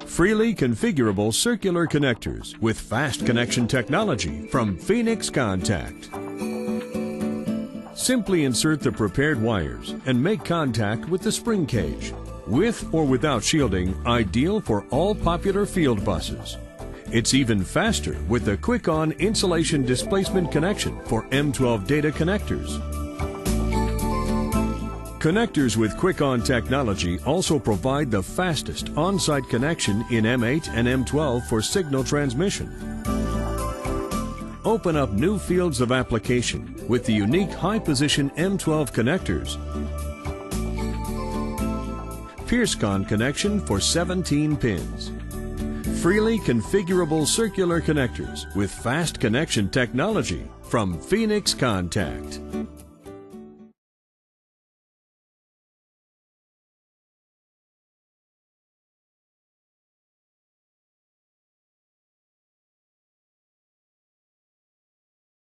Freely configurable circular connectors with fast connection technology from Phoenix Contact. Simply insert the prepared wires and make contact with the spring cage. With or without shielding, ideal for all popular field buses. It's even faster with the quick-on insulation displacement connection for M12 data connectors. Connectors with quick-on technology also provide the fastest on-site connection in M8 and M12 for signal transmission. Open up new fields of application with the unique high-position M12 connectors. PierceCon connection for 17 pins. Freely configurable circular connectors with fast connection technology from Phoenix Contact.